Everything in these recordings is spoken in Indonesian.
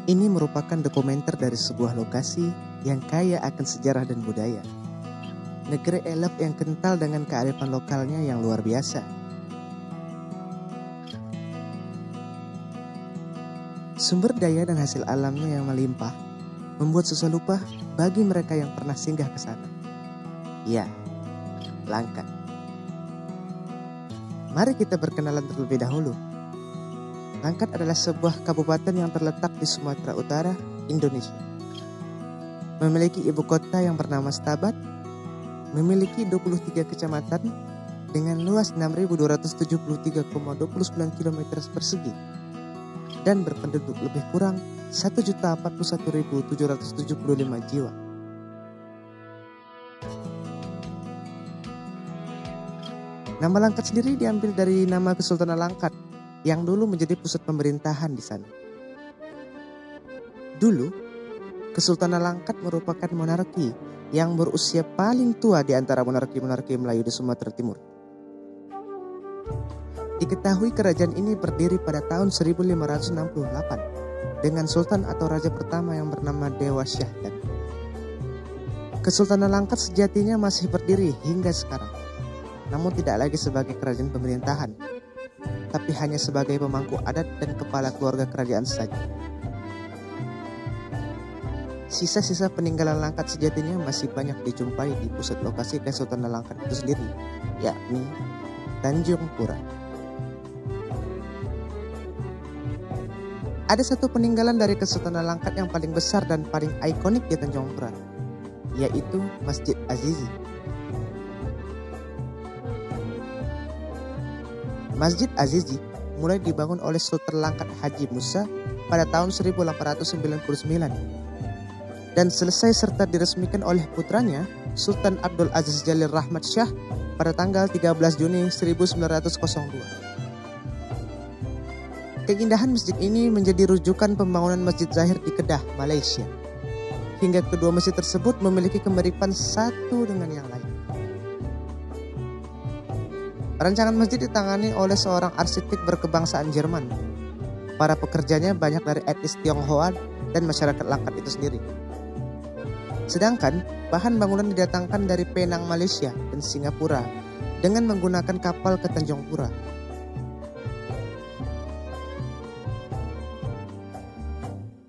Ini merupakan dokumenter dari sebuah lokasi yang kaya akan sejarah dan budaya. Negeri Elaf yang kental dengan kearifan lokalnya yang luar biasa. Sumber daya dan hasil alamnya yang melimpah membuat susah lupa bagi mereka yang pernah singgah ke sana. Ya, Langkat. Mari kita berkenalan terlebih dahulu. Langkat adalah sebuah kabupaten yang terletak di Sumatera Utara, Indonesia. Memiliki ibu kota yang bernama Stabat, memiliki 23 kecamatan dengan luas 6.273,29 km persegi dan berpenduduk lebih kurang 1.041.775 jiwa. Nama Langkat sendiri diambil dari nama Kesultanan Langkat yang dulu menjadi pusat pemerintahan di sana. Dulu, Kesultanan Langkat merupakan monarki yang berusia paling tua di antara monarki-monarki Melayu di Sumatera Timur. Diketahui kerajaan ini berdiri pada tahun 1568 dengan sultan atau raja pertama yang bernama Dewa Syahdan. Kesultanan Langkat sejatinya masih berdiri hingga sekarang, namun tidak lagi sebagai kerajaan pemerintahan, tapi hanya sebagai pemangku adat dan kepala keluarga kerajaan saja. Sisa-sisa peninggalan Langkat sejatinya masih banyak dijumpai di pusat lokasi Kesultanan Langkat itu sendiri, yakni Tanjung Pura. Ada satu peninggalan dari Kesultanan Langkat yang paling besar dan paling ikonik di Tanjung Pura, yaitu Masjid Azizi. Masjid Azizi mulai dibangun oleh Sultan Langkat Haji Musa pada tahun 1899 dan selesai serta diresmikan oleh putranya Sultan Abdul Aziz Jalil Rahmat Shah pada tanggal 13 Juni 1902. Keindahan masjid ini menjadi rujukan pembangunan Masjid Zahir di Kedah, Malaysia. Hingga kedua masjid tersebut memiliki kemiripan satu dengan yang lain. Rancangan masjid ditangani oleh seorang arsitek berkebangsaan Jerman. Para pekerjanya banyak dari etnis Tionghoa dan masyarakat Langkat itu sendiri. Sedangkan bahan bangunan didatangkan dari Penang, Malaysia dan Singapura dengan menggunakan kapal ke Tanjung Pura.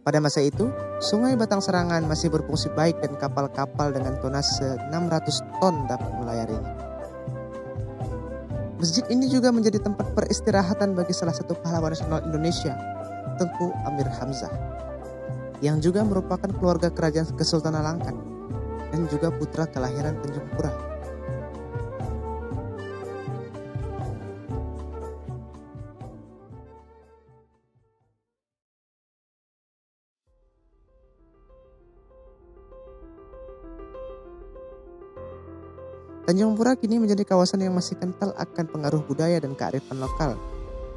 Pada masa itu, Sungai Batang Serangan masih berfungsi baik dan kapal-kapal dengan tonase 600 ton dapat melayarinya. Masjid ini juga menjadi tempat peristirahatan bagi salah satu pahlawan nasional Indonesia, Tengku Amir Hamzah, yang juga merupakan keluarga kerajaan Kesultanan Langkat dan juga putra kelahiran Tanjung Pura. Tanjung Pura kini menjadi kawasan yang masih kental akan pengaruh budaya dan kearifan lokal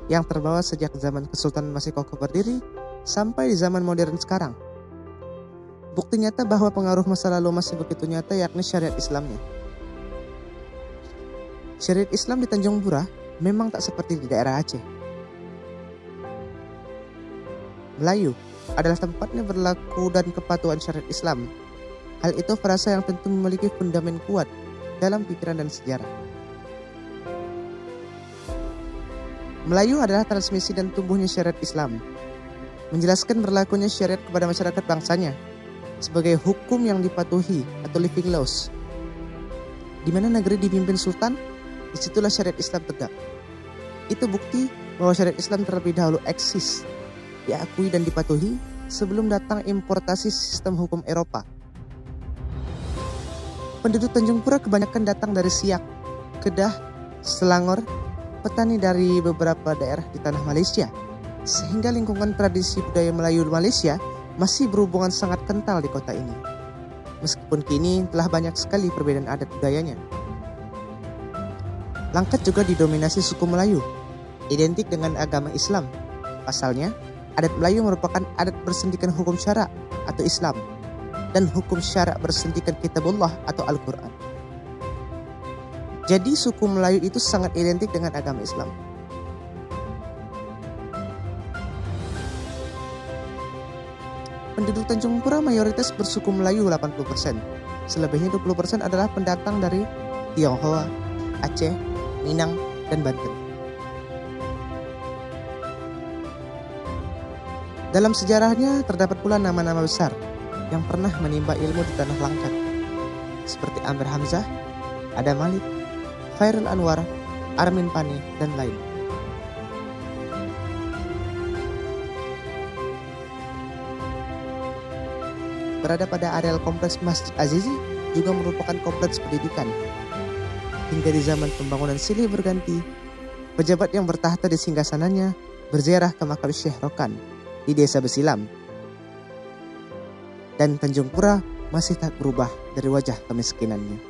yang terbawa sejak zaman Kesultanan masih kokoh berdiri sampai di zaman modern sekarang. Bukti nyata bahwa pengaruh masa lalu masih begitu nyata yakni syariat Islamnya. Syariat Islam di Tanjung Pura memang tak seperti di daerah Aceh. Melayu adalah tempatnya berlaku dan kepatuhan syariat Islam. Hal itu frasa yang tentu memiliki fundament kuat dalam pikiran dan sejarah. Melayu adalah transmisi dan tumbuhnya syariat Islam, menjelaskan berlakunya syariat kepada masyarakat bangsanya sebagai hukum yang dipatuhi atau living laws. Di mana negeri dipimpin sultan, disitulah syariat Islam tegak. Itu bukti bahwa syariat Islam terlebih dahulu eksis, diakui dan dipatuhi sebelum datang importasi sistem hukum Eropa. Penduduk Tanjung Pura kebanyakan datang dari Siak, Kedah, Selangor, petani dari beberapa daerah di tanah Malaysia, sehingga lingkungan tradisi budaya Melayu Malaysia masih berhubungan sangat kental di kota ini. Meskipun kini telah banyak sekali perbedaan adat budayanya. Langkat juga didominasi suku Melayu, identik dengan agama Islam. Pasalnya, adat Melayu merupakan adat bersendikan hukum syara atau Islam, dan hukum syara bersendikan kitabullah atau Al-Quran. Jadi suku Melayu itu sangat identik dengan agama Islam. Penduduk Tanjung Pura mayoritas bersuku Melayu 80%. Selebihnya 20% adalah pendatang dari Tionghoa, Aceh, Minang, dan Banten. Dalam sejarahnya terdapat pula nama-nama besar yang pernah menimba ilmu di Tanah Langkat, seperti Amir Hamzah, Adam Malik, Khairul Anwar, Armin Pane, dan lain. Berada pada areal kompleks Masjid Azizi juga merupakan kompleks pendidikan. Hingga di zaman pembangunan silih berganti, pejabat yang bertahta di singgasananya berziarah ke makam Syekh Rokan di Desa Besilam. Dan Tanjung Pura masih tak berubah dari wajah kemiskinannya.